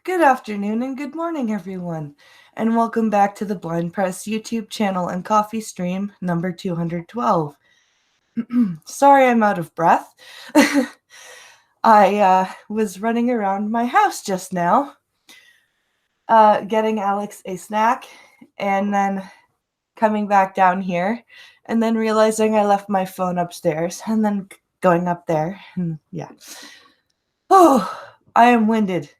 Good afternoon and good morning, everyone, and welcome back to the Blind Press YouTube channel and coffee stream number 212. Sorry I'm out of breath. I was running around my house just now, getting Alex a snack, and then coming back down here, and then realizing I left my phone upstairs, and then going up there, and yeah. Oh, I am winded.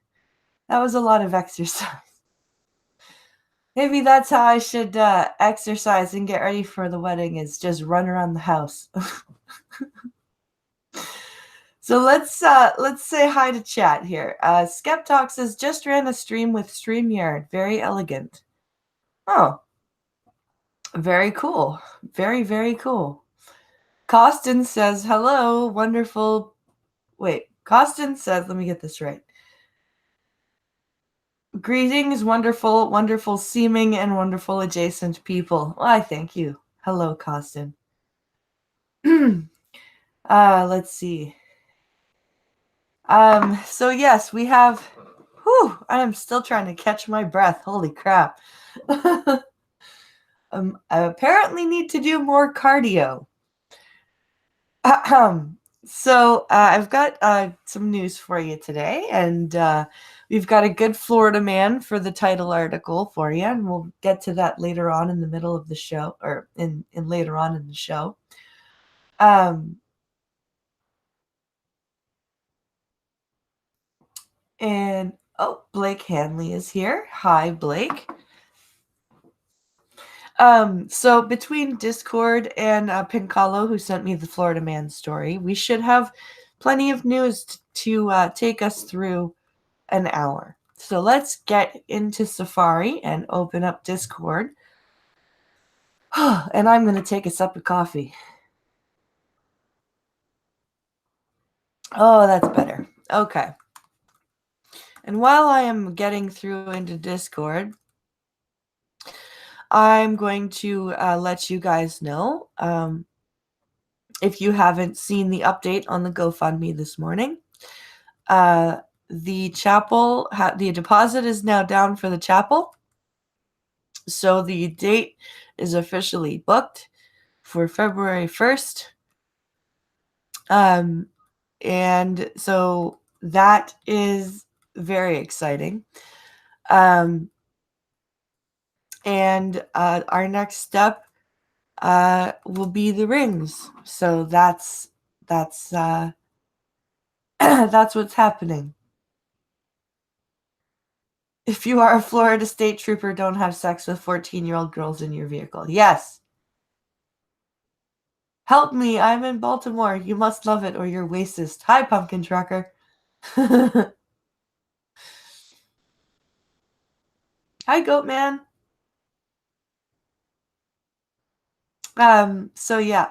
That was a lot of exercise. Maybe that's how I should exercise and get ready for the wedding, is just run around the house. So let's say hi to chat here. Skeptalk says just ran a stream with StreamYard. Very elegant. Oh, very cool. Very, very cool. Costin says hello, wonderful. Wait, Costin says, let me get this right. Greetings, wonderful, wonderful seeming and wonderful adjacent people. Why, thank you. Hello, Costin. Let's see. So yes, we have, I am still trying to catch my breath. Holy crap. I apparently need to do more cardio. So I've got some news for you today, and we've got a good Florida man for the title article for you, and we'll get to that later on in the middle of the show, or in later on in the show. And Blake Hanley is here. Hi, Blake. So between Discord and Pincalo, who sent me the Florida Man story, we should have plenty of news to take us through an hour. So let's get into Safari and open up Discord. And I'm going to take a sip of coffee. Oh, that's better. Okay. And while I am getting through into Discord, I'm going to let you guys know, if you haven't seen the update on the GoFundMe this morning, the chapel, the deposit is now down for the chapel. So the date is officially booked for February 1st. And so that is very exciting. And our next step will be the rings. So that's that's what's happening. If you are a Florida State Trooper, don't have sex with 14-year-old girls in your vehicle. Yes. Help me, I'm in Baltimore. You must love it or you're racist. Hi, Pumpkin Trucker. Hi, Goat Man. So yeah.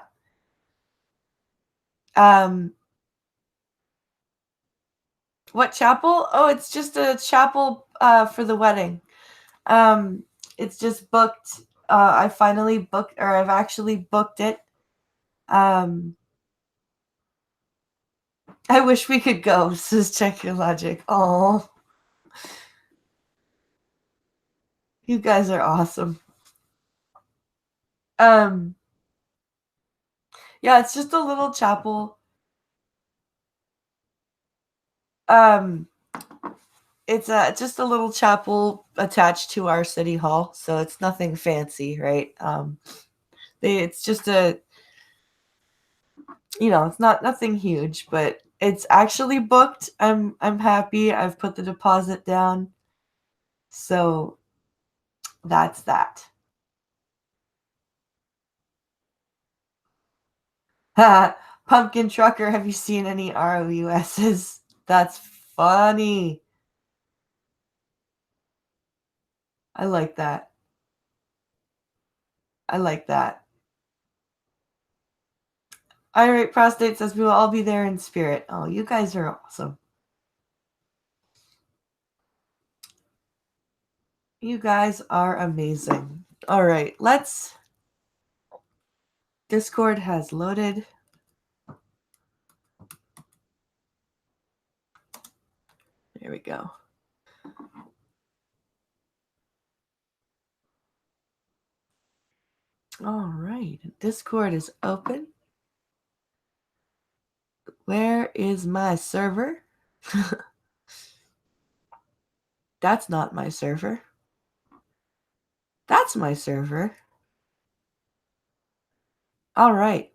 What chapel? Oh, it's just a chapel for the wedding. It's just booked. I finally booked, or I've actually booked it. I wish we could go, says Check Your Logic. Oh, you guys are awesome. Yeah, it's just a little chapel. It's just a little chapel attached to our city hall, so it's nothing fancy, right? It's just a, it's not nothing huge, but it's actually booked. I'm happy. I've put the deposit down, so that's that. Pumpkin Trucker, have you seen any ROUSs? That's funny. I like that. I like that. Irate Prostate says we will all be there in spirit. Oh, you guys are awesome. You guys are amazing. All right, let's. Discord has loaded. There we go. All right. Discord is open. Where is my server? That's not my server. That's my server. All right.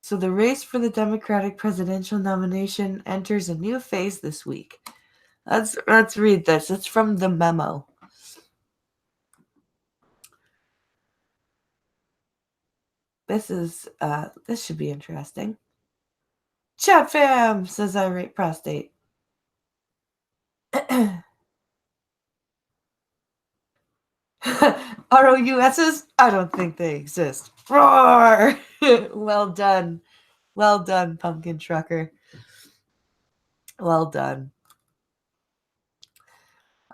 So the race for the Democratic presidential nomination enters a new phase this week. Let's read this. It's from the memo. This should be interesting. Chat fam, says Irate Prostate. ROUSs? I don't think they exist. Roar! Well done. Well done, Pumpkin Trucker. Well done.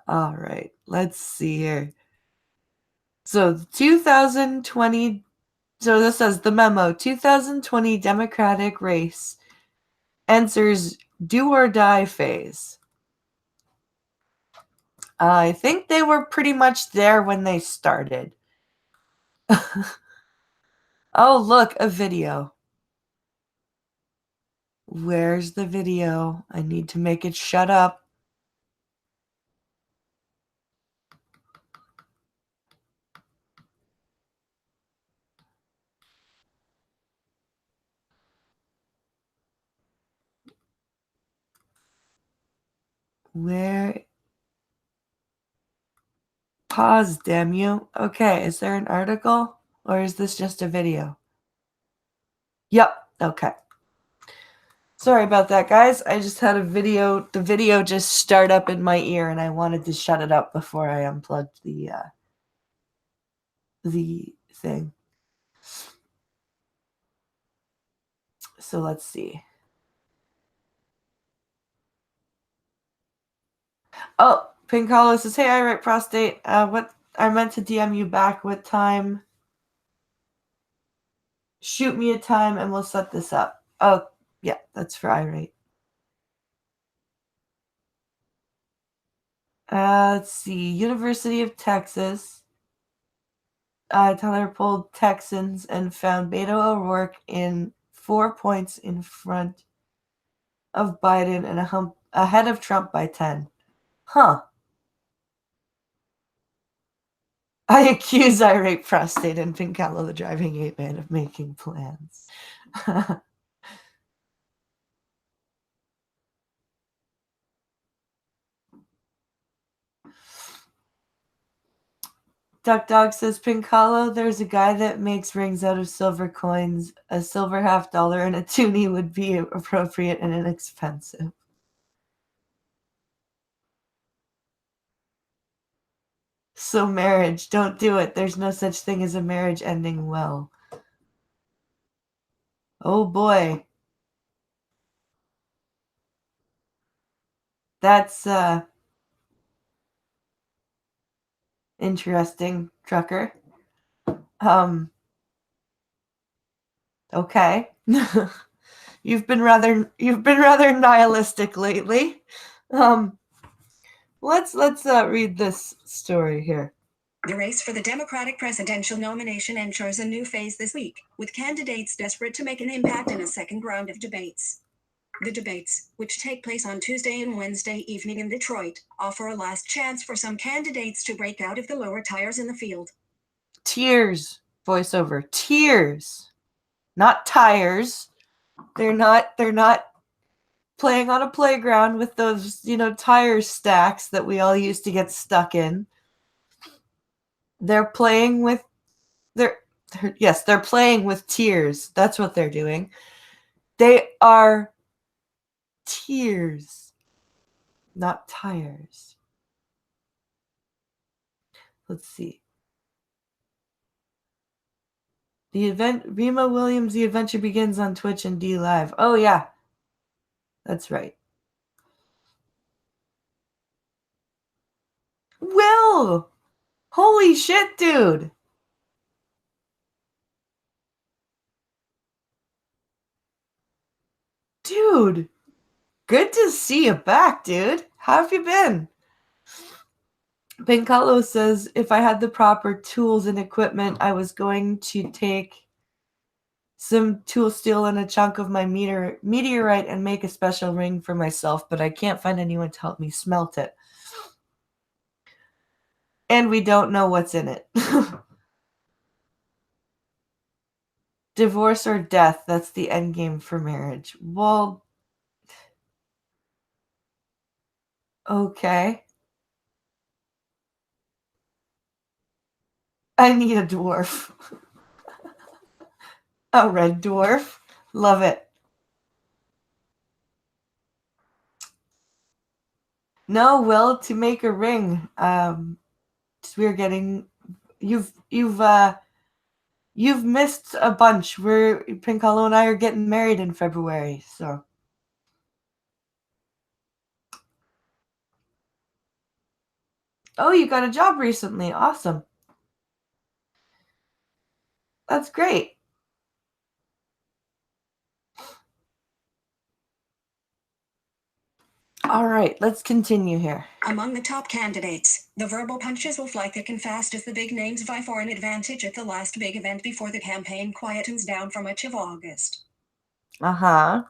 All right, let's see here. So 2020, so this says the memo, 2020 Democratic race enters do or die phase. I think they were pretty much there when they started. Oh, look, a video. Where's the video? I need to make it shut up. Where? Pause, damn you. Okay, is there an article? Or is this just a video? Yep, okay. Sorry about that, guys. I just had a video. The video just start up in my ear, and I wanted to shut it up before I unplugged the thing. So let's see. Oh, Pink Hollow says, "Hey, I write prostate. What I meant to DM you back. What time? Shoot me a time, and we'll set this up." Oh, yeah, that's for irate. Let's see. University of Texas. Tyler polled Texans and found Beto O'Rourke in 4 points in front of Biden and ahead of Trump by 10. Huh. I accuse irate prostate and Pink Callow, the driving ape man, of making plans. Duck Dog says, Pink Hollow, there's a guy that makes rings out of silver coins. A silver $50 and a toonie would be appropriate and inexpensive. So marriage, don't do it. There's no such thing as a marriage ending well. Oh boy. That's interesting, Trucker. Okay. You've been rather nihilistic lately. Let's read this story here. The race for the Democratic presidential nomination enters a new phase this week, with candidates desperate to make an impact in a second round of debates. The debates, which take place on Tuesday and Wednesday evening in Detroit, offer a last chance for some candidates to break out of the lower tires in the field. Tears, voiceover. Tears, not tires. They're not playing on a playground with those, tire stacks that we all used to get stuck in. They're playing with they're playing with tears. That's what they're doing. They are tears, not tires. Let's see. The event, Rima Williams, The Adventure Begins on Twitch and D Live. Oh, yeah. That's right. Will! Holy shit, dude! Dude, good to see you back, dude. How have you been? Pincalo says, if I had the proper tools and equipment, I was going to take some tool steel and a chunk of my meteorite and make a special ring for myself, but I can't find anyone to help me smelt it. And we don't know what's in it. Divorce or death, that's the end game for marriage. Well, okay. I need a dwarf. A red dwarf. Love it. No, Will, to make a ring. We're getting you've missed a bunch. Pincalo and I are getting married in February, so. Oh, you got a job recently. Awesome. That's great. All right, let's continue here. Among the top candidates, the verbal punches will fly thick and fast as the big names vie for an advantage at the last big event before the campaign quietens down for much of August. Uh-huh.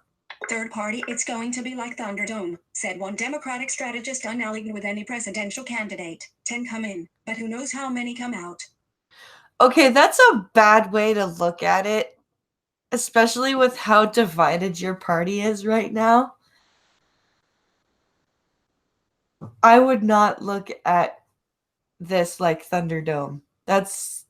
Third party, it's going to be like Thunderdome, said one Democratic strategist unallied with any presidential candidate. 10 come in, but who knows how many come out. Okay, that's a bad way to look at it, especially with how divided your party is right now. I would not look at this like Thunderdome. That's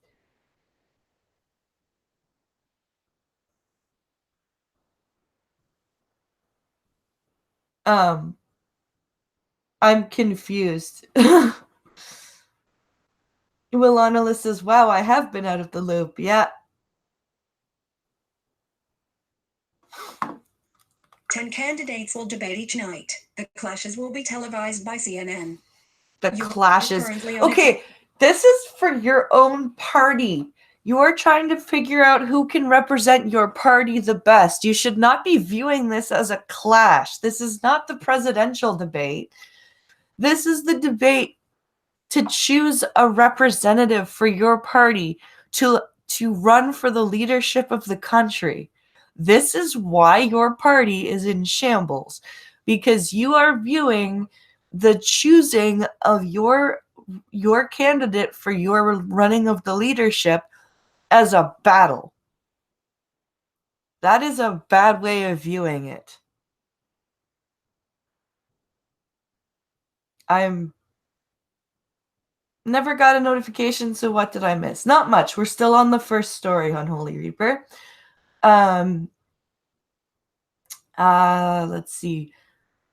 I'm confused. Willanola says, wow, I have been out of the loop. Yeah. 10 candidates will debate each night. The clashes will be televised by CNN. The clashes. Okay, this is for your own party. You're trying to figure out who can represent your party the best. You should not be viewing this as a clash. This is not the presidential debate. This is the debate to choose a representative for your party to run for the leadership of the country. This is why your party is in shambles, because you are viewing the choosing of your candidate for your running of the leadership as a battle. That is a bad way of viewing it. I'm never got a notification, so what did I miss? Not much. We're still on the first story on Holy Reaper. Let's see.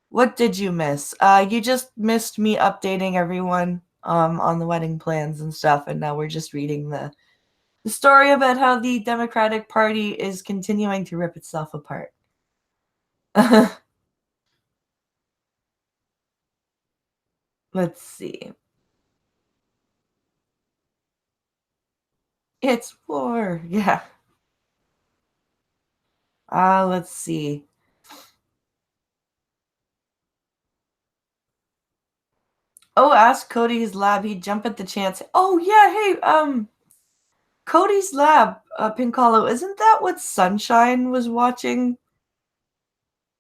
What did you miss? You just missed me updating everyone on the wedding plans and stuff, and now we're just reading the story about how the Democratic Party is continuing to rip itself apart. Let's see. It's war. Yeah. Let's see. Oh, ask Cody's lab. He'd jump at the chance. Oh, yeah. Hey, Cody's lab, Pincalo, isn't that what Sunshine was watching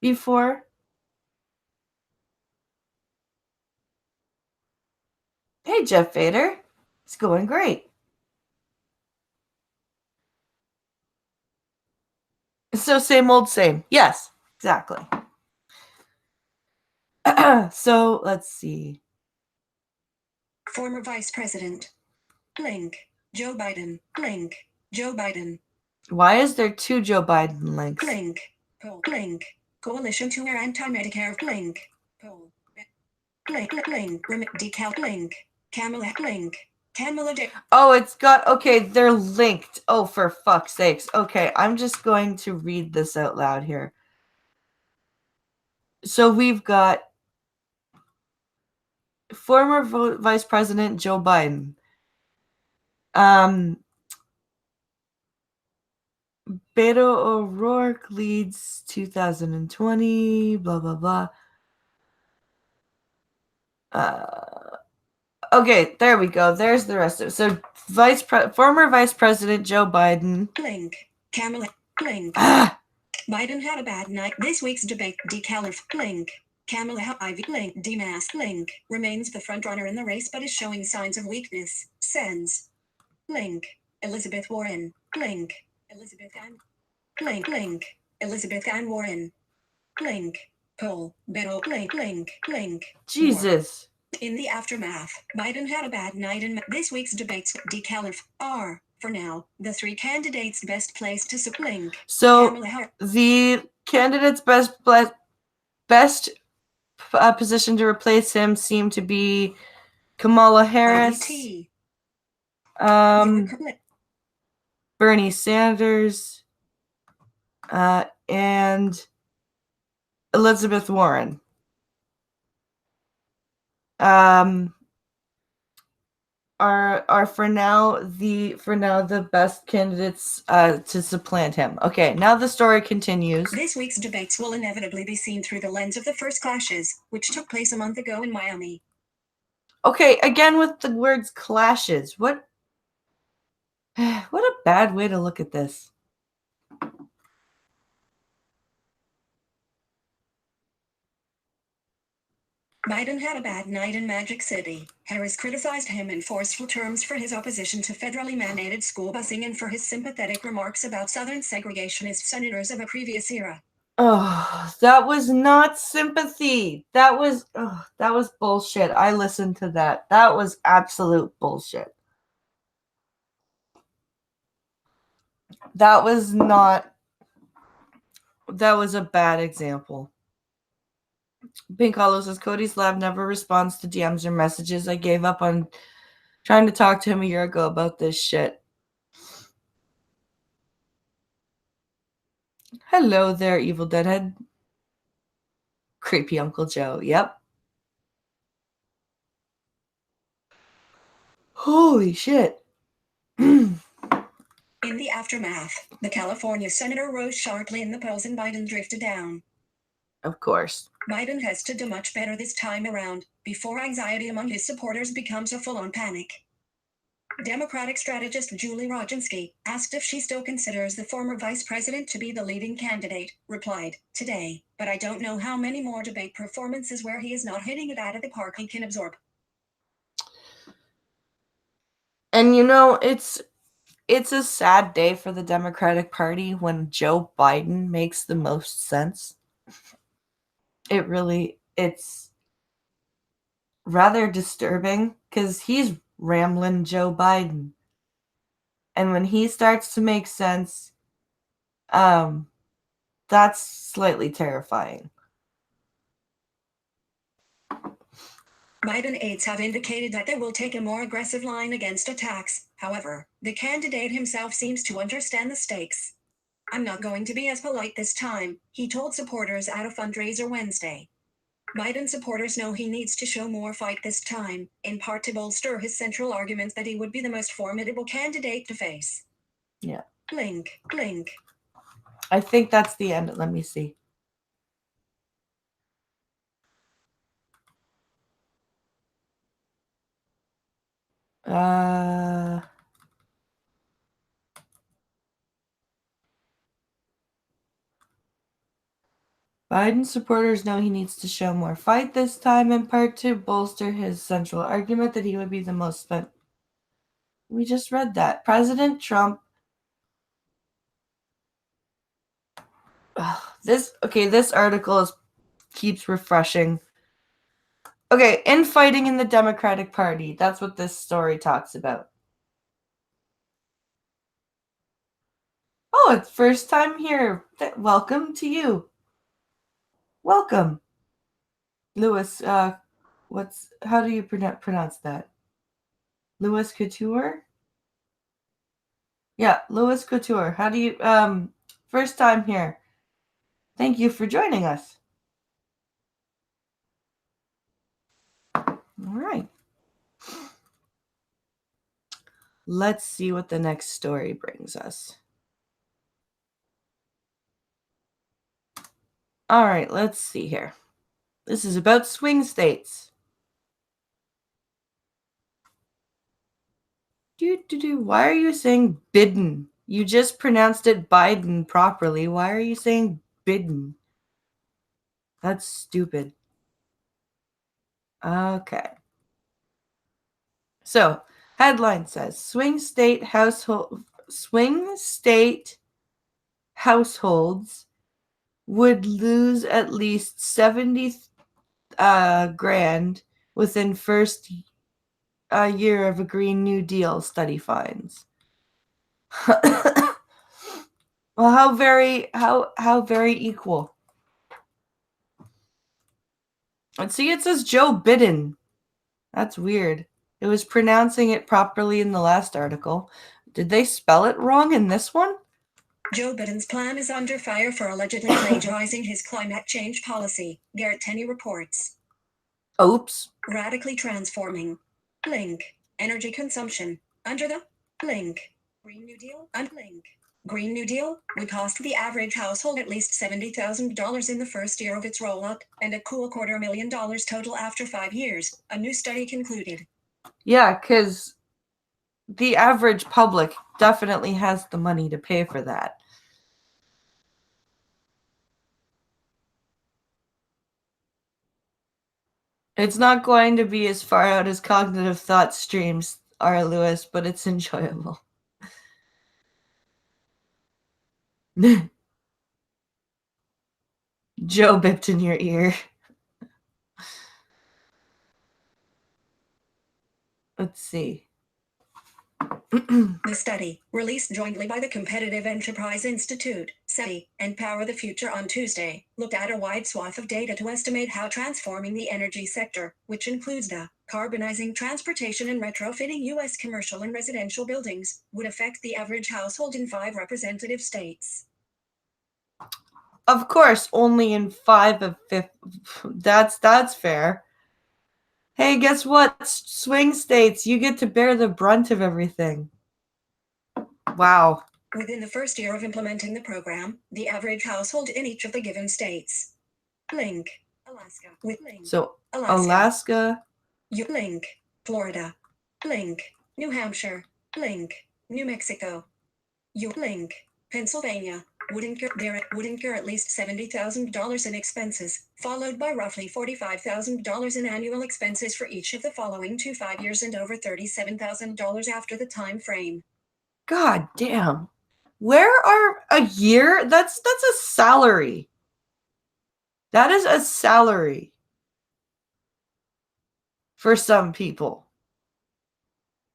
before? Hey, Jeff Vader. It's going great. So same old same. Yes, exactly. So let's see. Former Vice President. Link. Joe Biden. Link. Joe Biden. Why is there two Joe Biden links? Link. Poll. Link. Coalition to wear anti-Medicare. Link. Poll. Link. Decal. Link. Kamala. Link. Kamala. Oh, it's got, okay, they're linked. Oh, for fuck's sakes. Okay, I'm just going to read this out loud here. So we've got former Vice President Joe Biden. Beto O'Rourke leads 2020, blah, blah, blah. Okay, there we go. There's the rest of it. So, former Vice President Joe Biden. Blink. Kamala. Blink. Biden had a bad night. This week's debate. Blink. Kamala Ivy Blink. DMAS Blink remains the frontrunner in the race, but is showing signs of weakness. Sends. Blink. Elizabeth Warren. Blink. Elizabeth Ann. Blink. Elizabeth Ann Warren. Blink. Poll. Beto. Blink. Jesus. In the aftermath, Biden had a bad night in this week's debates. are, for now, the three candidates best placed to blink. So the candidates best position to replace him seem to be Kamala Harris, Bernie Sanders, and Elizabeth Warren. Are for now the best candidates to supplant him. Okay, now the story continues. This week's debates will inevitably be seen through the lens of the first clashes, which took place a month ago in Miami. Okay, again with the words clashes. What a bad way to look at this. Biden had a bad night in Magic City. Harris criticized him in forceful terms for his opposition to federally mandated school busing and for his sympathetic remarks about Southern segregationist senators of a previous era. Oh, that was not sympathy. That was bullshit. I listened to that. That was absolute bullshit. That was a bad example. Pink Hollow says Cody's lab never responds to DMs or messages. I gave up on trying to talk to him a year ago about this shit. Hello there, Evil Deadhead. Creepy Uncle Joe. Yep. Holy shit. In the aftermath, the California senator rose sharply in the polls and Biden drifted down. Of course. Biden has to do much better this time around, before anxiety among his supporters becomes a full-on panic. Democratic strategist Julie Roginski, asked if she still considers the former vice president to be the leading candidate, replied, "Today, but I don't know how many more debate performances where he is not hitting it out of the park he can absorb." And you know, it's a sad day for the Democratic Party when Joe Biden makes the most sense. It's rather disturbing because he's rambling Joe Biden. And when he starts to make sense, that's slightly terrifying. Biden aides have indicated that they will take a more aggressive line against attacks. However, the candidate himself seems to understand the stakes. "I'm not going to be as polite this time," he told supporters at a fundraiser Wednesday. Biden supporters know he needs to show more fight this time, in part to bolster his central arguments that he would be the most formidable candidate to face. Yeah. Blink. I think that's the end. Let me see. Biden supporters know he needs to show more fight this time, in part to bolster his central argument that he would be the most spent. We just read that. President Trump. This article keeps refreshing. Okay, infighting in the Democratic Party. That's what this story talks about. Oh, it's first time here. Welcome to you. Welcome. Louis, how do you pronounce that? Louis Couture? Yeah, Louis Couture. How do you, first time here. Thank you for joining us. All right. Let's see what the next story brings us. All right, let's see here. This is about swing states. Why are you saying Biden? You just pronounced it Biden properly. Why are you saying Biden? That's stupid. Okay. So, headline says swing state households would lose at least 70 grand within first year of a Green New Deal, study finds. Well, how very equal. And see, it says Joe Biden. That's weird. It was pronouncing it properly in the last article. Did they spell it wrong in this one? Joe Biden's plan is under fire for allegedly plagiarizing his climate change policy, Garrett Tenney reports. Oops. Radically transforming. Link. Energy consumption. Under the link. Green New Deal. Unlink. Green New Deal would cost the average household at least $70,000 in the first year of its rollout, and a cool $250,000 total after 5 years, a new study concluded. Yeah, because the average public definitely has the money to pay for that. It's not going to be as far out as cognitive thought streams are, Lewis, but it's enjoyable. Joe bipped in your ear. Let's see. The study, released jointly by the Competitive Enterprise Institute, SETI, and Power the Future on Tuesday, looked at a wide swath of data to estimate how transforming the energy sector, which includes carbonizing transportation and retrofitting U.S. commercial and residential buildings, would affect the average household in 5 representative states. Of course, only in 5 of 50. That's fair. Hey, guess what? Swing states, you get to bear the brunt of everything. Wow. Within the first year of implementing the program, the average household in each of the given states. Link. Alaska. With link. So, Alaska. Link. Florida. Link. New Hampshire. Link. New Mexico. Link. Pennsylvania. Would incur at least $70,000 in expenses, followed by roughly $45,000 in annual expenses for each of the following 5 years and over $37,000 after the time frame. God damn. Where are a year? That's a salary. That is a salary for some people.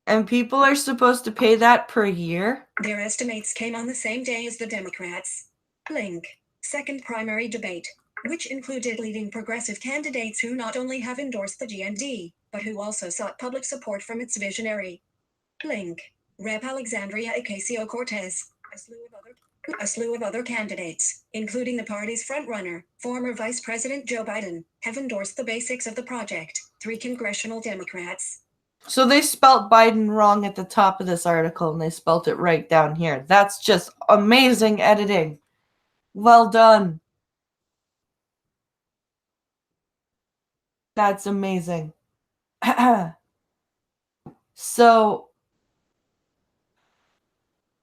And people are supposed to pay that per year? Their estimates came on the same day as the Democrats' second primary debate, which included leading progressive candidates who not only have endorsed the GND, but who also sought public support from its visionary Rep. Alexandria Ocasio-Cortez, a slew of other candidates, including the party's frontrunner, former Vice President Joe Biden, have endorsed the basics of the project. 3 congressional Democrats. So they spelt Biden wrong at the top of this article, and they spelt it right down here. That's just amazing editing. Well done. That's amazing. So,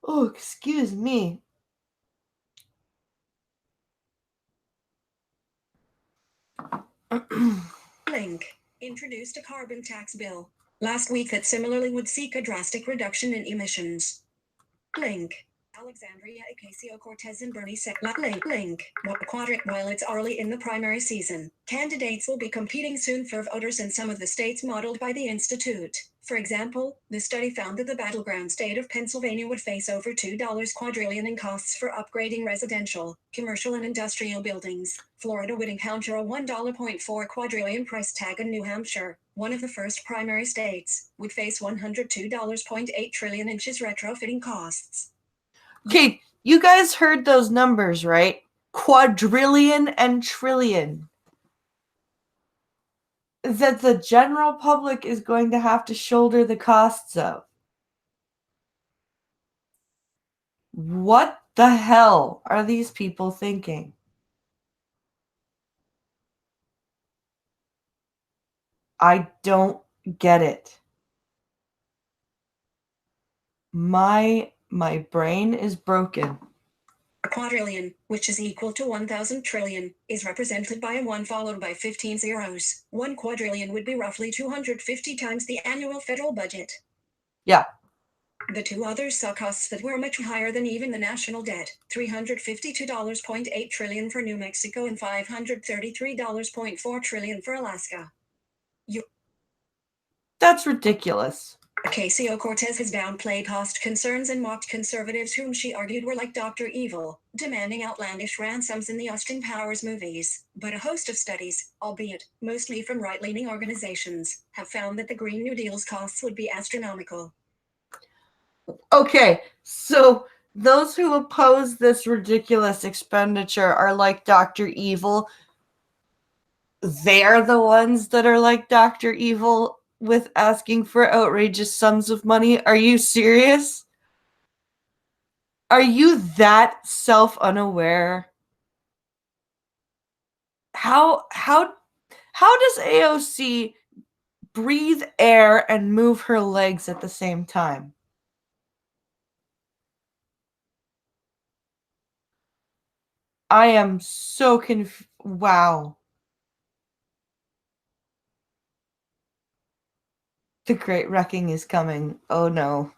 oh, excuse me. Introduced a carbon tax bill last week that similarly would seek a drastic reduction in emissions. Alexandria Ocasio-Cortez and Bernie Sanders. While it's early in the primary season, candidates will be competing soon for voters in some of the states modeled by the Institute. For example, the study found that the battleground state of Pennsylvania would face over $2 quadrillion in costs for upgrading residential, commercial and industrial buildings. Florida would encounter a $1.4 quadrillion price tag, and New Hampshire, one of the first primary states, would face $102.8 trillion in retrofitting costs. Okay, you guys heard those numbers, right? Quadrillion and trillion. That the general public is going to have to shoulder the costs of. What the hell are these people thinking? I don't get it. My brain is broken. A quadrillion, which is equal to 1,000 trillion, is represented by a 1 followed by 15 zeros. 1 quadrillion would be roughly 250 times the annual federal budget. Yeah. The two others saw costs that were much higher than even the national debt. $352.8 trillion for New Mexico and $533.4 trillion for Alaska. That's ridiculous. Ocasio-Cortez has downplayed cost concerns and mocked conservatives whom she argued were like Dr. Evil, demanding outlandish ransoms in the Austin Powers movies. But a host of studies, albeit mostly from right-leaning organizations, have found that the Green New Deal's costs would be astronomical. Okay, so those who oppose this ridiculous expenditure are like Dr. Evil. They're the ones that are like Dr. Evil with asking for outrageous sums of money. Are you serious? Are you that self-unaware? How does AOC breathe air and move her legs at the same time? I am so confused. Wow. The Great Wrecking is coming. Oh no.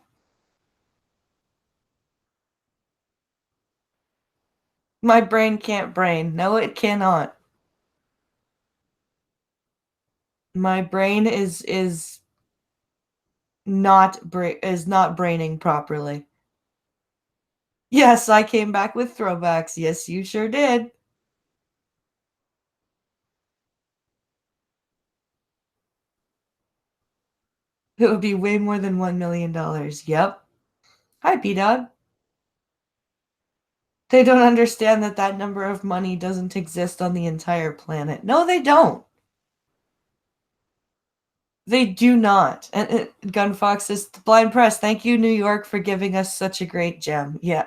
My brain can't brain. No, it cannot. My brain is not braining properly. Yes, I came back with throwbacks. Yes, you sure did. It would be way more than $1 million. Yep. Hi, P-Dog. They don't understand that that number of money doesn't exist on the entire planet. No, they don't. They do not. And Gunfox says, the Blind Press, thank you, New York, for giving us such a great gem. Yeah.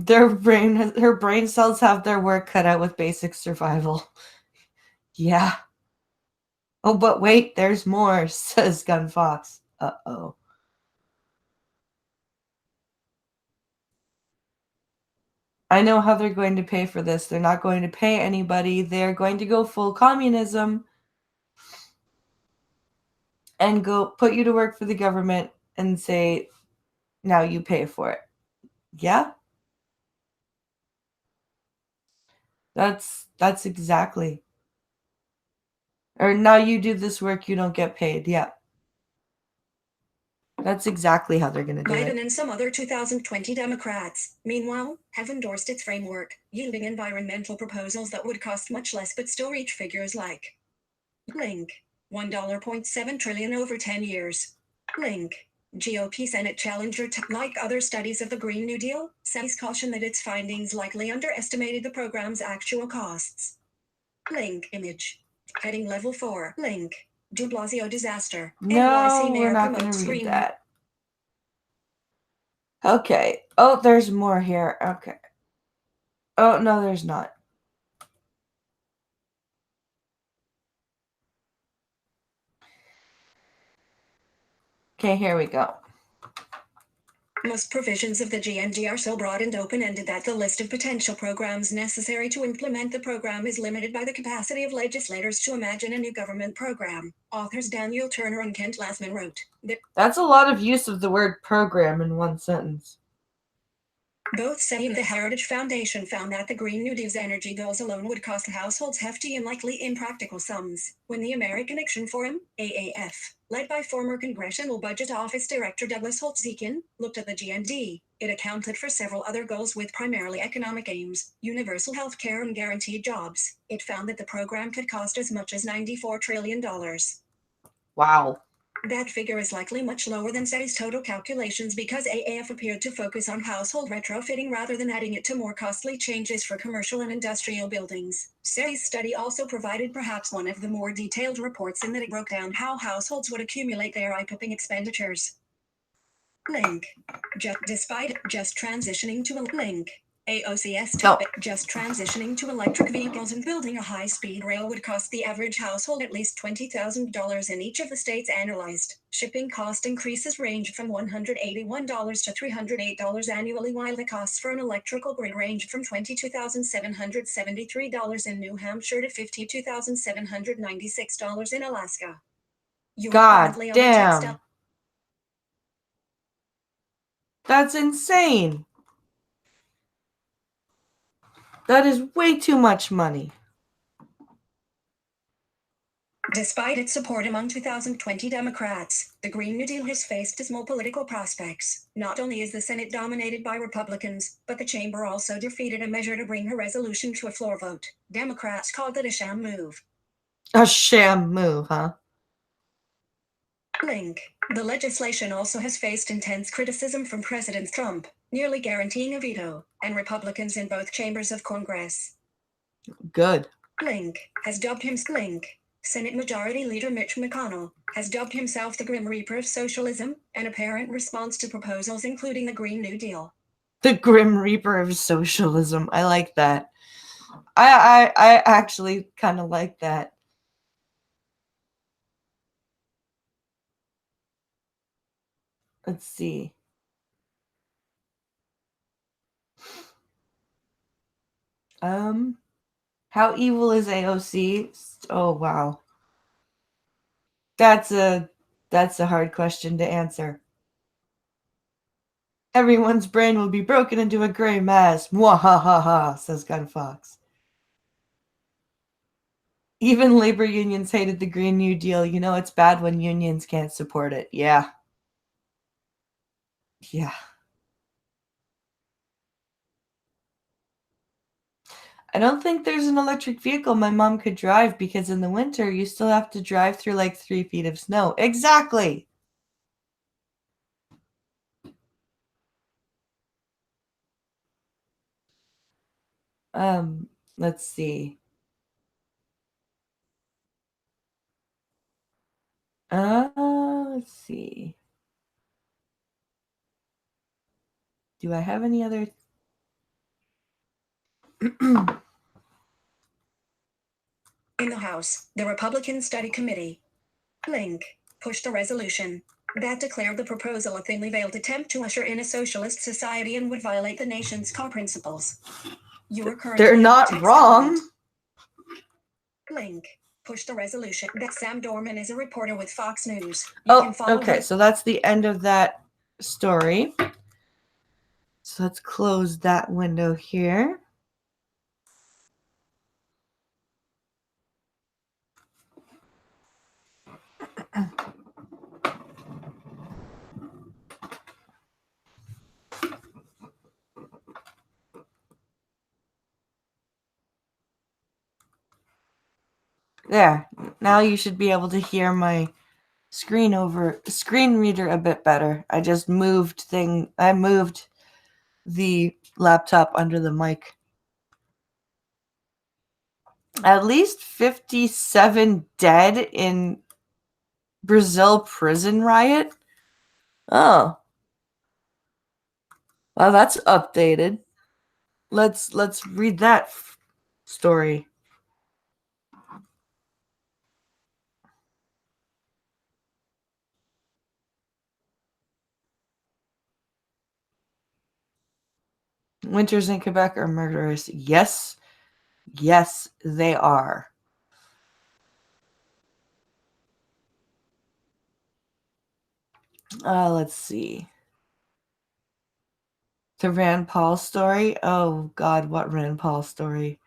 Her brain cells have their work cut out with basic survival. Yeah. Oh, but wait, there's more, says Gunfox. Uh-oh. I know how they're going to pay for this. They're not going to pay anybody. They're going to go full communism and go put you to work for the government and say, now you pay for it. Yeah? That's exactly. Or now you do this work, you don't get paid. Yeah. That's exactly how they're going to do Biden it. and some other 2020 Democrats, meanwhile, have endorsed its framework, yielding environmental proposals that would cost much less but still reach figures like Link, $1.7 trillion over 10 years. Link, GOP Senate challenger like other studies of the Green New Deal, says caution that its findings likely underestimated the program's actual costs. Link image. Heading level 4. Link. De Blasio disaster. No, we're not going to read that. Okay. Oh, there's more here. Okay. Oh, no, there's not. Okay, here we go. Most provisions of the GND are so broad and open-ended that the list of potential programs necessary to implement the program is limited by the capacity of legislators to imagine a new government program. Authors Daniel Turner and Kent Lassman wrote that that's a lot of use of the word program in one sentence. Both say the Heritage Foundation found that the Green New Deal's energy goals alone would cost households hefty and likely impractical sums. When the American Action Forum, AAF, led by former Congressional Budget Office Director Douglas Holtz-Eakin, looked at the GND, it accounted for several other goals with primarily economic aims, universal health care and guaranteed jobs. It found that the program could cost as much as $94 trillion. Wow. That figure is likely much lower than SETI's total calculations because AAF appeared to focus on household retrofitting rather than adding it to more costly changes for commercial and industrial buildings. SETI's study also provided perhaps one of the more detailed reports in that it broke down how households would accumulate their eye-popping expenditures. Link. Despite just transitioning to a link. AOC's topic: just transitioning to electric vehicles and building a high-speed rail would cost the average household at least $20,000 in each of the states analyzed. Shipping cost increases range from $181 to $308 annually, while the costs for an electrical grid range from $22,773 in New Hampshire to $52,796 in Alaska. You are God currently on the text damn. That's insane. That is way too much money. Despite its support among 2020 Democrats, the Green New Deal has faced dismal political prospects. Not only is the Senate dominated by Republicans, but the chamber also defeated a measure to bring a resolution to a floor vote. Democrats called it a sham move. A sham move, huh? Link. The legislation also has faced intense criticism from President Trump, nearly guaranteeing a veto, and Republicans in both chambers of Congress. Good. Link has dubbed him Link. Senate Majority Leader Mitch McConnell has dubbed himself the Grim Reaper of socialism, an apparent response to proposals including the Green New Deal. The Grim Reaper of socialism. I like that. I actually kind of like that. Let's see. How evil is AOC? Oh wow. That's a hard question to answer. Everyone's brain will be broken into a gray mass. Mwahaha, says Gun Fox. Even labor unions hated the Green New Deal. You know it's bad when unions can't support it. Yeah. Yeah. I don't think there's an electric vehicle my mom could drive because in the winter you still have to drive through like 3 feet of snow. Exactly. Let's see. Let's see. Do I have any other? In the House, the Republican Study Committee Link pushed a resolution that declared the proposal a thinly veiled attempt to usher in a socialist society and would violate the nation's core principles. You are currently They're on the not text wrong. element. Link pushed a resolution that Sam Dorman is a reporter with Fox News. You can follow okay. him. So that's the end of that story. So let's close that window here. There. Now you should be able to hear my screen reader a bit better. I just moved the laptop under the mic. At least 57 dead in Brazil prison riot. Oh. Well, that's updated. Let's read that story. Winters in Quebec are murderous. Yes. Yes, they are. Let's see. The Rand Paul story. Oh, God, what Rand Paul story?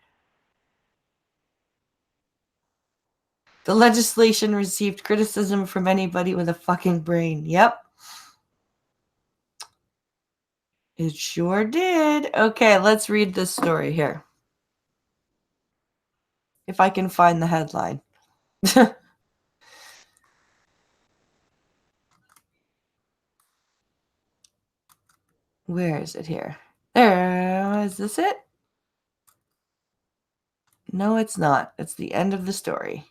The legislation received criticism from anybody with a fucking brain. Yep. It sure did. Okay, let's read this story here. If I can find the headline. Where is it here? There. Is this it? No, it's not. It's the end of the story.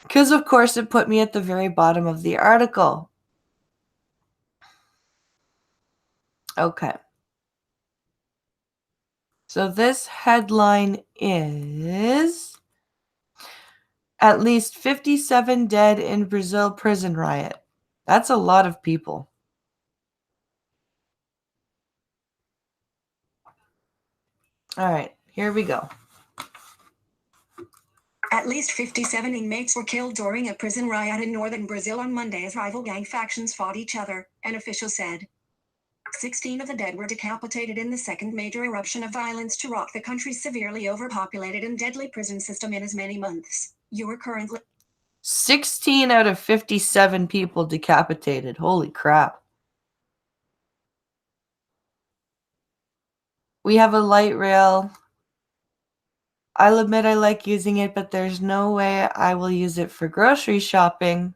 Because, of course, it put me at the very bottom of the article. Okay. So this headline is at least 57 dead in Brazil prison riot. That's a lot of people. All right, here we go. At least 57 inmates were killed during a prison riot in northern Brazil on Monday as rival gang factions fought each other, an official said. 16 of the dead were decapitated in the second major eruption of violence to rock the country's severely overpopulated and deadly prison system in as many months. You are currently 16 out of 57 people decapitated. Holy crap. We have a light rail. I'll admit I like using it, but there's no way I will use it for grocery shopping.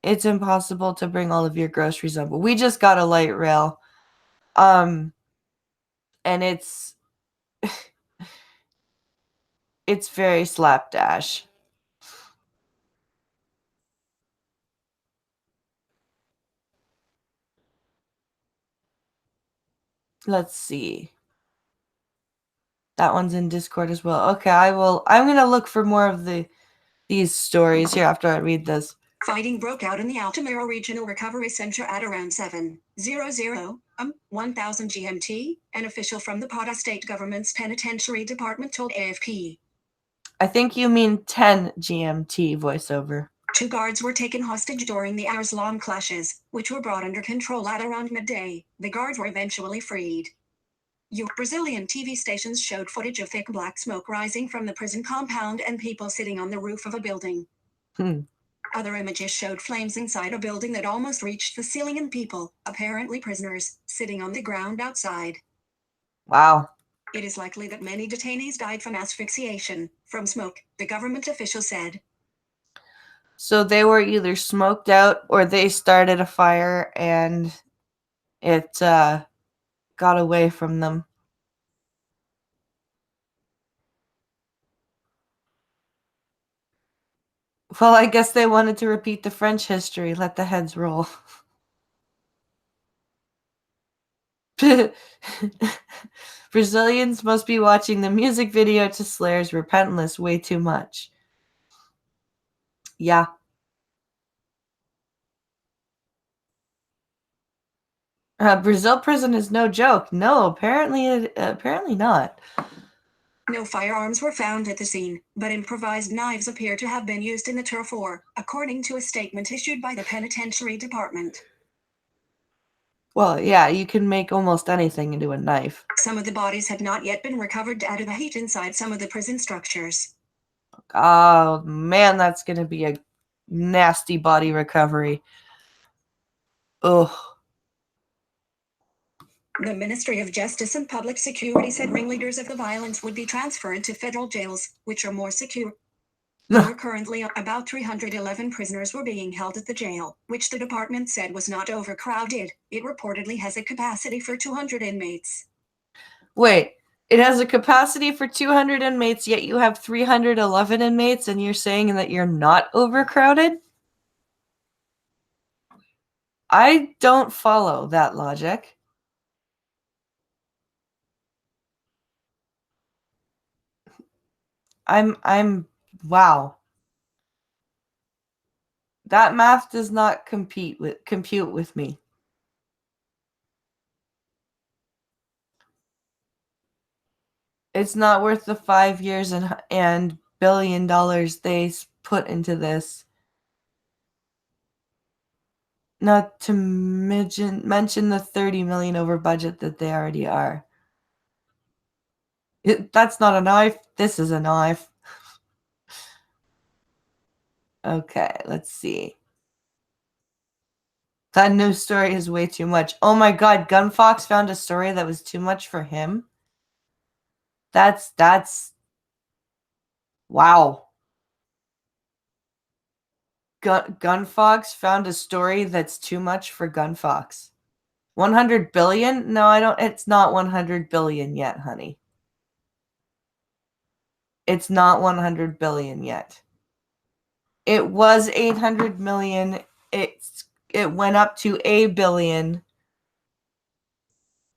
It's impossible to bring all of your groceries up. We just got a light rail. And it's it's very slapdash. Let's see. That one's in Discord as well. Okay, I'm going to look for more of these stories here after I read this. Fighting broke out in the Altamira Regional Recovery Center at around 7:00 1000 GMT, an official from the Pará state government's penitentiary department told AFP. I think you mean 10 GMT voiceover. 2 guards were taken hostage during the hours-long clashes, which were brought under control at around midday. The guards were eventually freed. Brazilian TV stations showed footage of thick black smoke rising from the prison compound and people sitting on the roof of a building. Other images showed flames inside a building that almost reached the ceiling and people, apparently prisoners, sitting on the ground outside. Wow. It is likely that many detainees died from asphyxiation, from smoke, the government official said. So they were either smoked out or they started a fire and it got away from them. Well, I guess they wanted to repeat the French history. Let the heads roll. Brazilians must be watching the music video to Slayer's Repentless way too much. Yeah. Brazil prison is no joke. No, apparently not. No firearms were found at the scene, but improvised knives appear to have been used in the turf war, according to a statement issued by the penitentiary department. Well, yeah, you can make almost anything into a knife. Some of the bodies have not yet been recovered due to the heat inside some of the prison structures. Oh, man, that's going to be a nasty body recovery. Ugh. The Ministry of Justice and Public Security said ringleaders of the violence would be transferred to federal jails, which are more secure. There were currently about 311 prisoners were being held at the jail, which the department said was not overcrowded. It reportedly has a capacity for 200 inmates. Wait, it has a capacity for 200 inmates, yet you have 311 inmates, and you're saying that you're not overcrowded? I don't follow that logic. Wow. That math does not compute with me. It's not worth the 5 years and $1 billion they put into this. Not to mention the 30 million over budget that they already are. That's not a knife. This is a knife. Okay, let's see. That news story is way too much. Oh my god, Gunfox found a story that was too much for him? That's wow. Gunfox found a story that's too much for Gunfox. 100 billion? No, it's not 100 billion yet, honey. It's not 100 billion yet. It was 800 million. It went up to $1 billion.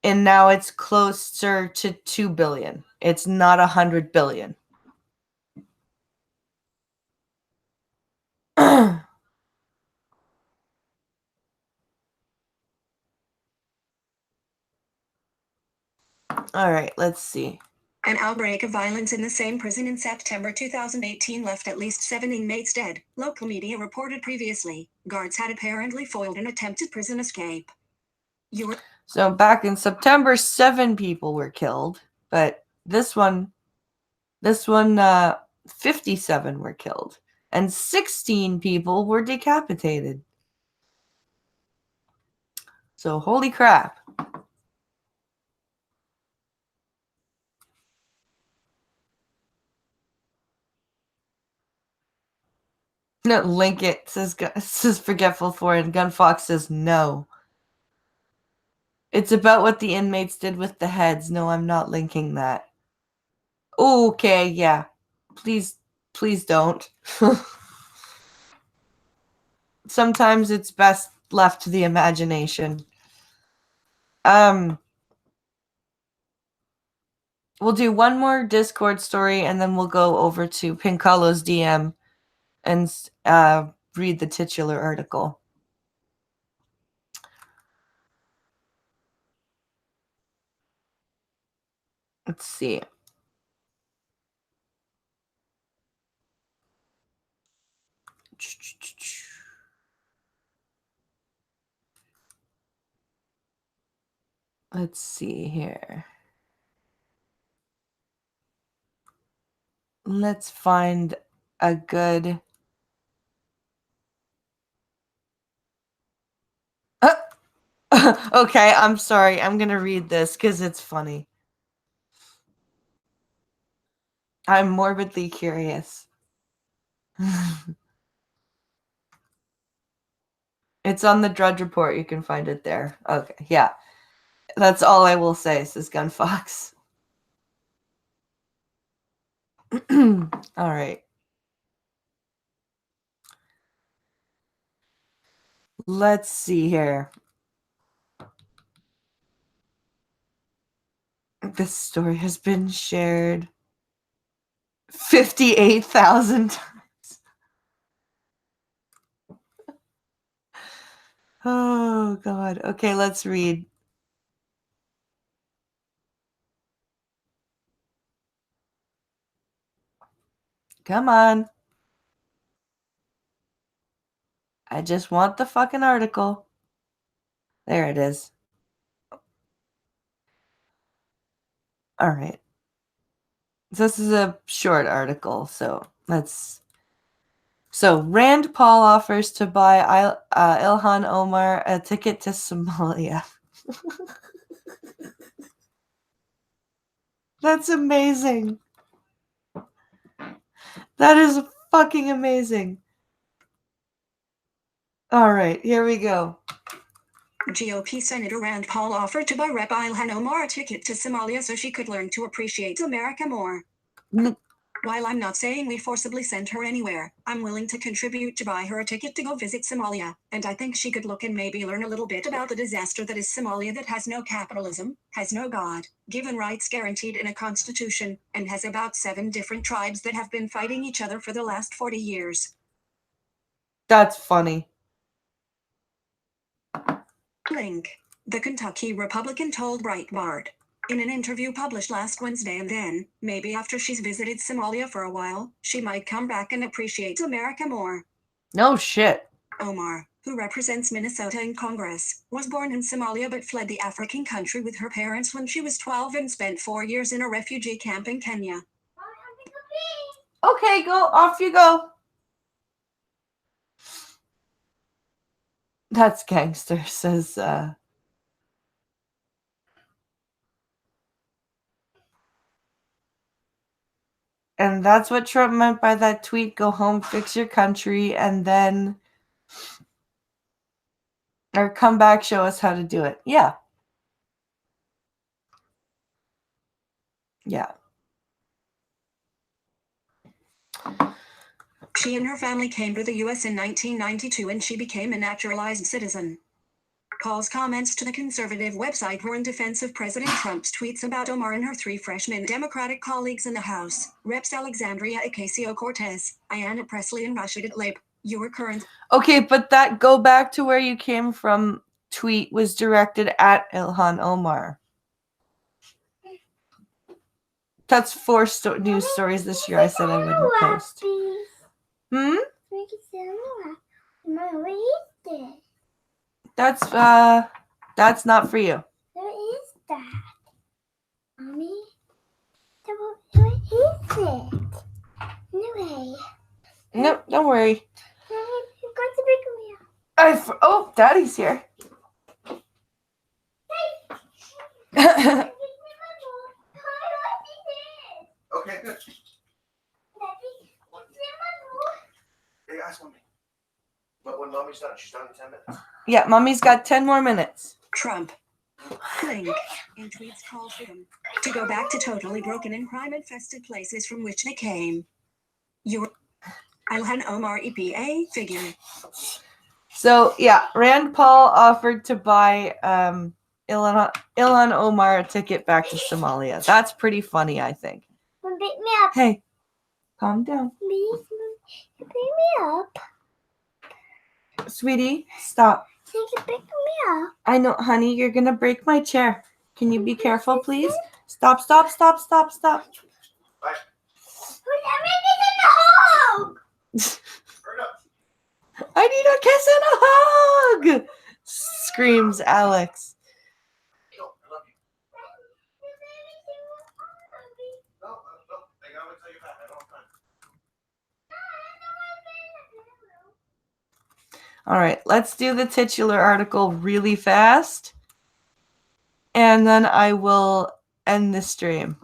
And now it's closer to 2 billion. It's not 100 billion. All right, let's see. An outbreak of violence in the same prison in September 2018 left at least 7 inmates dead, local media reported previously. Guards had apparently foiled an attempted prison escape. So back in September, 7 people were killed, but this one, 57 were killed, and 16 people were decapitated. So holy crap. No, link it says Forgetful Foreign. Gunfox says no. It's about what the inmates did with the heads. No, I'm not linking that. Okay, yeah. Please don't. Sometimes it's best left to the imagination. We'll do one more Discord story and then we'll go over to Pinkalo's DM and read the titular article. Let's see. Let's see here. Let's find a good... Okay, I'm sorry. I'm going to read this because it's funny. I'm morbidly curious. It's on the Drudge Report. You can find it there. Okay, yeah. That's all I will say, says Gunfox. All right. Let's see here. This story has been shared 58,000 times. Oh, God. Okay, let's read. Come on. I just want the fucking article. There it is. All right. This is a short article, so let's... So, Rand Paul offers to buy Ilhan Omar a ticket to Somalia. That's amazing. That is fucking amazing. All right, here we go. GOP Senator Rand Paul offered to buy Rep. Ilhan Omar a ticket to Somalia so she could learn to appreciate America more. While I'm not saying we forcibly send her anywhere, I'm willing to contribute to buy her a ticket to go visit Somalia, and I think she could look and maybe learn a little bit about the disaster that is Somalia, that has no capitalism, has no God, given rights guaranteed in a constitution, and has about 7 different tribes that have been fighting each other for the last 40 years. That's funny. Link. The Kentucky Republican told Breitbart in an interview published last Wednesday, and then, maybe after she's visited Somalia for a while, she might come back and appreciate America more. No shit. Omar, who represents Minnesota in Congress, was born in Somalia but fled the African country with her parents when she was 12 and spent 4 years in a refugee camp in Kenya. Okay, go. Off you go. That's gangster, says... And that's what Trump meant by that tweet, go home, fix your country, and then... Or come back, show us how to do it. Yeah. Yeah. She and her family came to the U.S. in 1992 and she became a naturalized citizen. Paul's comments to the conservative website were in defense of President Trump's tweets about Omar and her 3 freshman Democratic colleagues in the House, Reps Alexandria Ocasio-Cortez, Ayanna Pressley, and Rashida Tlaib. Your current... Okay, but that go back to where you came from tweet was directed at Ilhan Omar. That's 4 news stories this year I said I wouldn't post. That's not for you. What is that? Mommy? What is it? Anyway. No, don't worry. You're going to pick me up. Oh, Daddy's here. Hey. Okay, good. Hey, ask mommy. But when mommy's done, she's done in 10 minutes. Yeah, Mommy's got 10 more minutes. Trump. Link. In tweets called for them to go back to totally broken and crime-infested places from which they came. Your Ilhan Omar EPA figure. So, yeah, Rand Paul offered to buy Ilhan Omar a ticket back to Somalia. That's pretty funny, I think. Pick me up. Hey, calm down. Please, pick me up. Sweetie, stop. Can you pick me up? I know, honey, you're going to break my chair. Can you be careful, please? Stop. Bye. Hurry up. I need a kiss and a hug, screams Alex. No, I love you. No. I gotta wait till you're back. I don't have time. All right, let's do the titular article really fast, and then I will end the stream.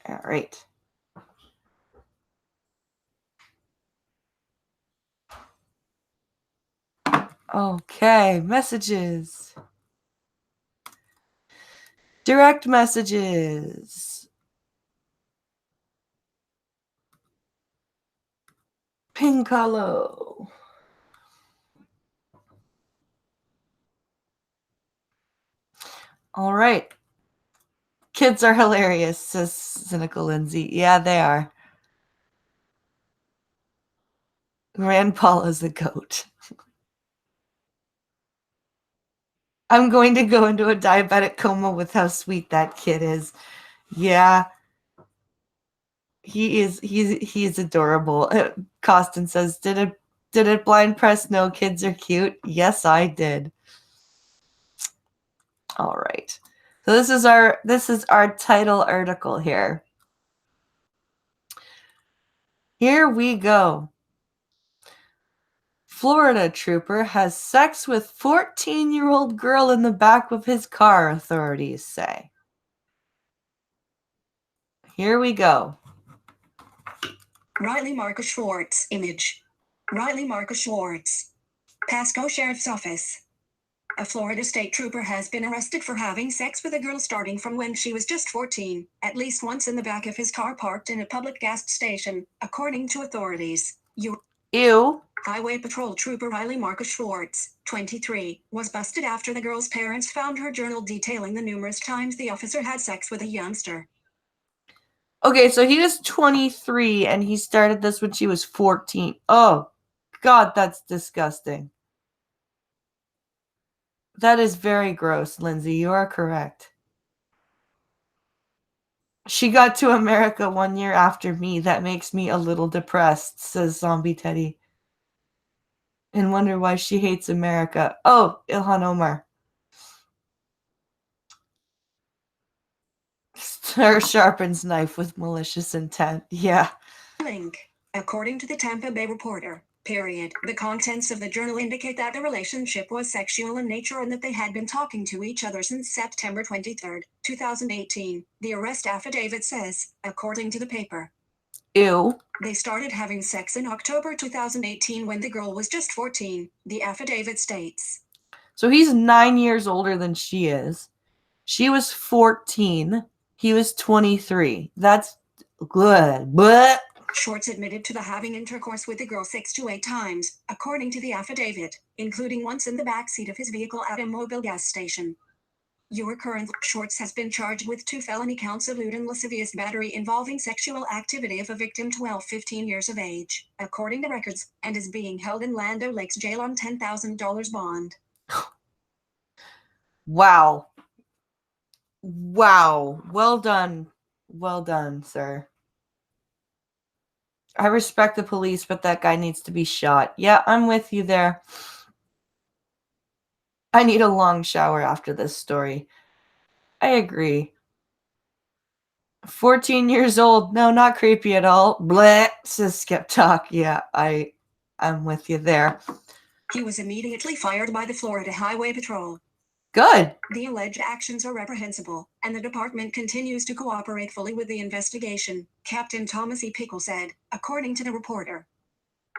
All right. Okay, messages. Direct messages. Pinkalo. All right. Kids are hilarious, says cynical Lindsay. Yeah, they are. Rand Paul is the goat. I'm going to go into a diabetic coma with how sweet that kid is. Yeah. He's adorable. Costin says, did it blind press? No, kids are cute. Yes, I did. All right. So this is our title article here. Here we go. Florida trooper has sex with 14-year-old girl in the back of his car, authorities say. Here we go. Riley Marcus Schwartz. Image. Riley Marcus Schwartz. Pasco Sheriff's Office. A Florida state trooper has been arrested for having sex with a girl starting from when she was just 14, at least once in the back of his car parked in a public gas station, according to authorities. Ew. Highway Patrol Trooper Riley Marcus Schwartz, 23, was busted after the girl's parents found her journal detailing the numerous times the officer had sex with a youngster. Okay, so he was 23 and he started this when she was 14. Oh, God, that's disgusting. That is very gross, Lindsay. You are correct. She got to America 1 year after me. That makes me a little depressed, says Zombie Teddy. And wonder why she hates America. Oh, Ilhan Omar. Her sharpens knife with malicious intent. Yeah. Link. According to the Tampa Bay Reporter, period. The contents of the journal indicate that the relationship was sexual in nature and that they had been talking to each other since September 23, 2018. The arrest affidavit says, according to the paper. Ew. They started having sex in October 2018 when the girl was just 14, the affidavit states. So he's 9 years older than she is. She was 14. He was 23. That's good. But Shorts admitted to the having intercourse with the girl 6 to 8 times, according to the affidavit, including once in the backseat of his vehicle at a Mobile gas station. Your current Shorts has been charged with 2 felony counts of lewd and lascivious battery involving sexual activity of a victim 15 years of age, according to records, and is being held in Land O'Lakes jail on $10,000 bond. wow. Wow. Well done. Well done, sir. I respect the police, but that guy needs to be shot. Yeah, I'm with you there. I need a long shower after this story. I agree. 14 years old. No, not creepy at all. Bleh, says Skip Talk. Yeah, I'm with you there. He was immediately fired by the Florida Highway Patrol. Good. The alleged actions are reprehensible, and the department continues to cooperate fully with the investigation, Captain Thomas E. Pickle said, according to the reporter.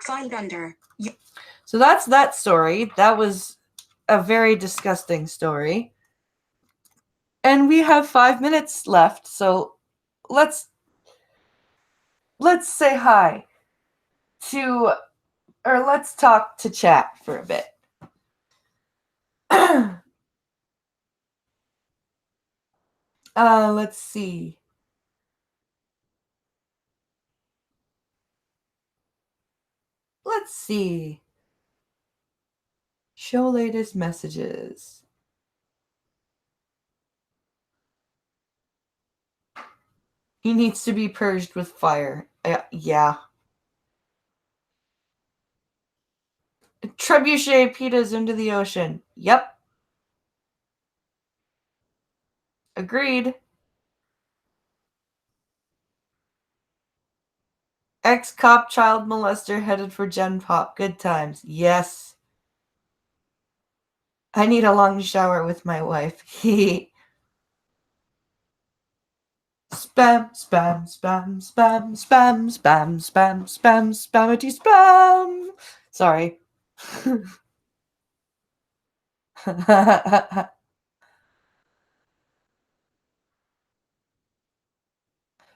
Filed under. So that's that story. That was a very disgusting story. And we have 5 minutes left, so let's say hi to, or let's talk to chat for a bit. Let's see. Let's see. Show latest messages. He needs to be purged with fire. Yeah. Trebuchet pitas into the ocean. Yep. Agreed. Ex-cop child molester headed for Gen Pop. Good times. Yes. I need a long shower with my wife. Spam, spam, spam, spam, spam, spam, spam, spam, spammity spam. Sorry.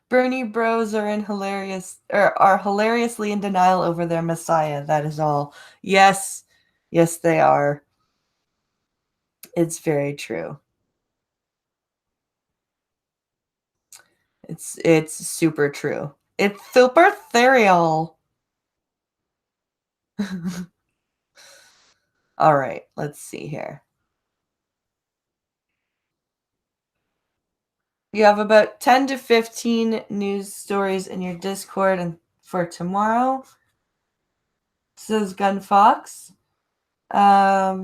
Bernie bros are hilariously in denial over their messiah. That is all. Yes. Yes, they are. It's very true. It's super true. It's super ethereal. All right, let's see here. You have about 10 to 15 news stories in your Discord and for tomorrow. Says Gun Fox. I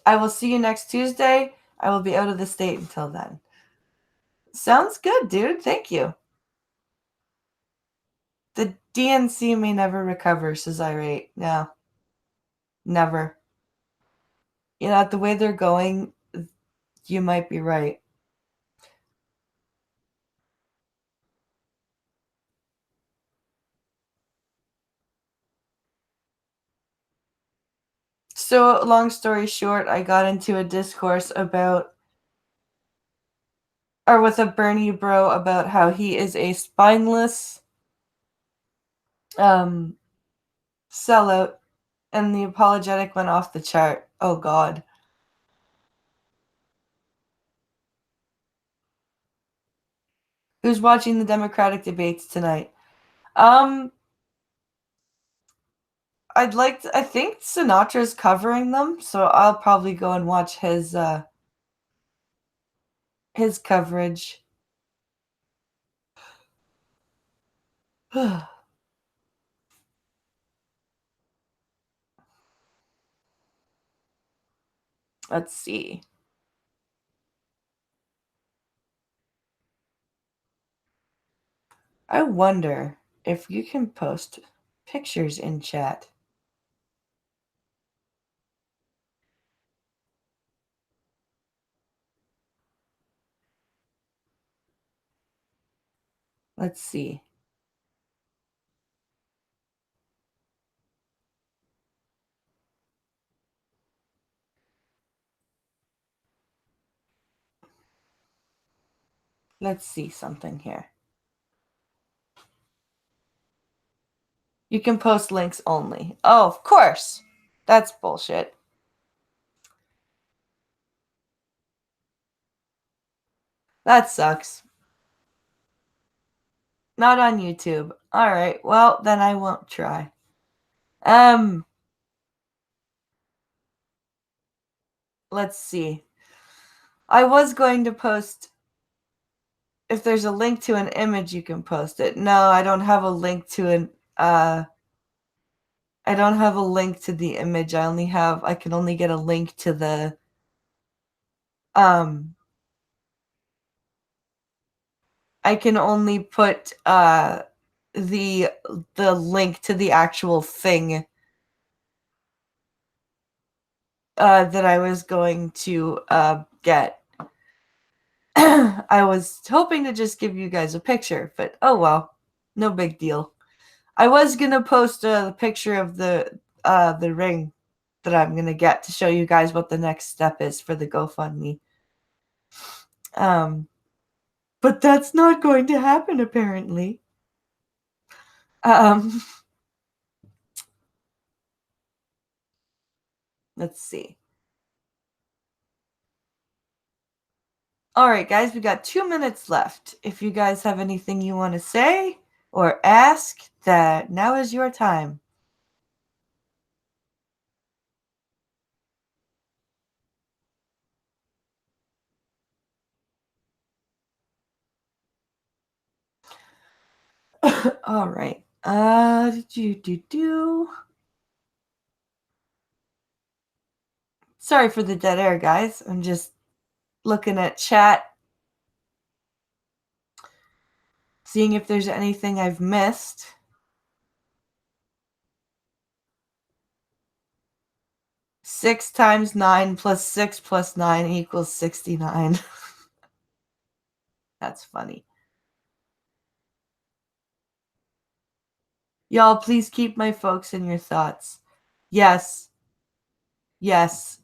will see you next Tuesday. I will be out of the state until then. Sounds good, dude. Thank you. The DNC may never recover, says Irate. No. Never. You know, the way they're going, you might be right. So, long story short, I got into a discourse about, or with a Bernie bro, about how he is a spineless sellout, and the apologetic went off the chart. Oh, God. Who's watching the Democratic debates tonight? I think Sinatra's covering them, so I'll probably go and watch his coverage. Let's see. I wonder if you can post pictures in chat. Let's see. Let's see something here. You can post links only. Oh, of course. That's bullshit. That sucks. Not on YouTube. All right. Well, then I won't try. Let's see. I was going to post, if there's a link to an image, you can post it. No, I don't have a link to I don't have a link to the image. I can only get a link to the I can only put the link to the actual thing that I was going to get. I was hoping to just give you guys a picture, but oh well, no big deal. I was gonna post a picture of the ring that I'm gonna get to show you guys what the next step is for the GoFundMe. But that's not going to happen apparently. Let's see. All right, guys, we got 2 minutes left. If you guys have anything you want to say or ask, that now is your time. All right. Sorry for the dead air, guys. I'm just looking at chat, seeing if there's anything I've missed. Six times 9 plus 6 plus 9 equals 69. That's funny. Y'all, please keep my folks in your thoughts. Yes. Yes.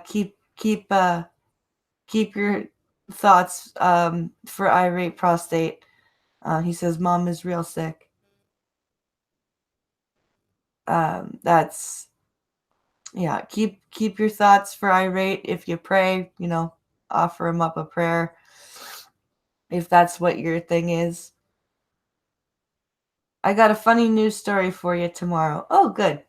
Keep your thoughts for irate prostate. He says mom is real sick. That's yeah. Keep your thoughts for irate. If you pray, offer him up a prayer. If that's what your thing is. I got a funny news story for you tomorrow. Oh, good.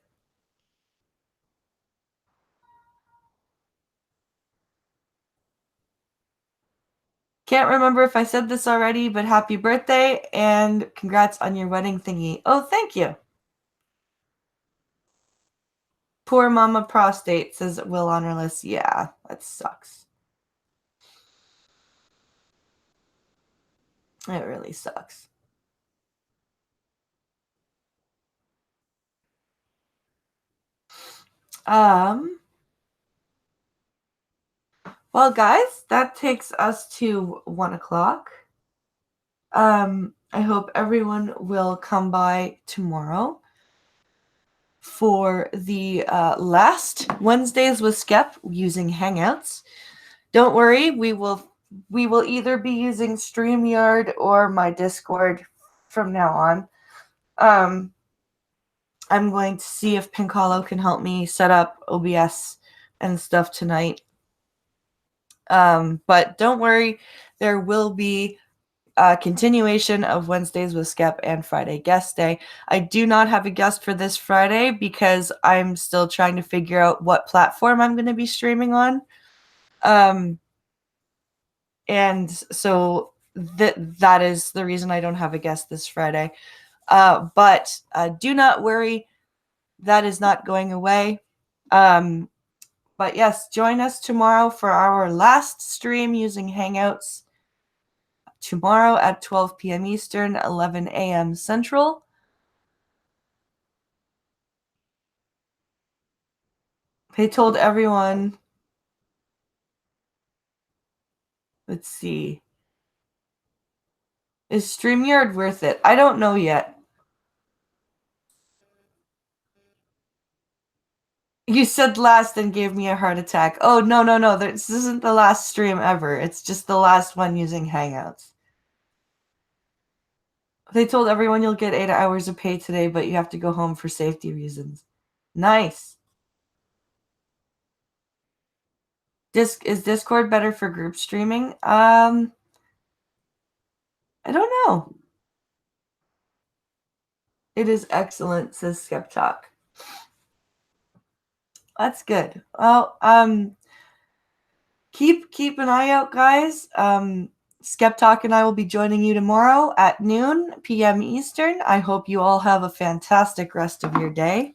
Can't remember if I said this already, but happy birthday and congrats on your wedding thingy. Oh, thank you. Poor mama prostate, says Will Honorless. Yeah, that sucks. It really sucks. Well, guys, that takes us to 1 o'clock. I hope everyone will come by tomorrow for the last Wednesdays with Skep using Hangouts. Don't worry, we will either be using StreamYard or my Discord from now on. I'm going to see if Pink Hollow can help me set up OBS and stuff tonight. But don't worry, there will be a continuation of Wednesdays with Skep and Friday guest day. I do not have a guest for this Friday because I'm still trying to figure out what platform I'm going to be streaming on. And so that is the reason I don't have a guest this Friday. But do not worry, that is not going away. But yes, join us tomorrow for our last stream using Hangouts. Tomorrow at 12 p.m. Eastern, 11 a.m. Central. They told everyone. Let's see. Is StreamYard worth it? I don't know yet. You said last and gave me a heart attack. Oh, no. This isn't the last stream ever. It's just the last one using Hangouts. They told everyone you'll get 8 hours of pay today, but you have to go home for safety reasons. Nice. Is Discord better for group streaming? I don't know. It is excellent, says Skeptalk. That's good. Well, keep an eye out, guys. Skeptalk and I will be joining you tomorrow at noon p.m. Eastern. I hope you all have a fantastic rest of your day.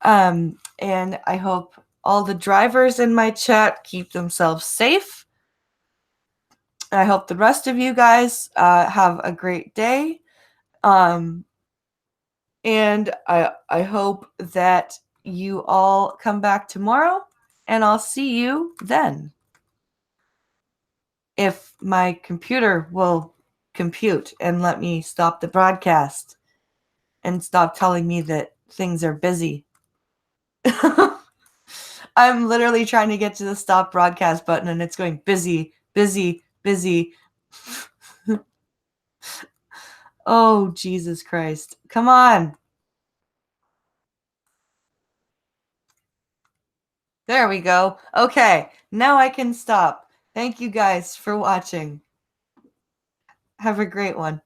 And I hope all the drivers in my chat keep themselves safe. I hope the rest of you guys have a great day. And I hope that you all come back tomorrow, and I'll see you then. If my computer will compute and let me stop the broadcast and stop telling me that things are busy. I'm literally trying to get to the stop broadcast button and it's going busy. Oh, Jesus Christ. Come on. There we go. Okay, now I can stop. Thank you guys for watching. Have a great one.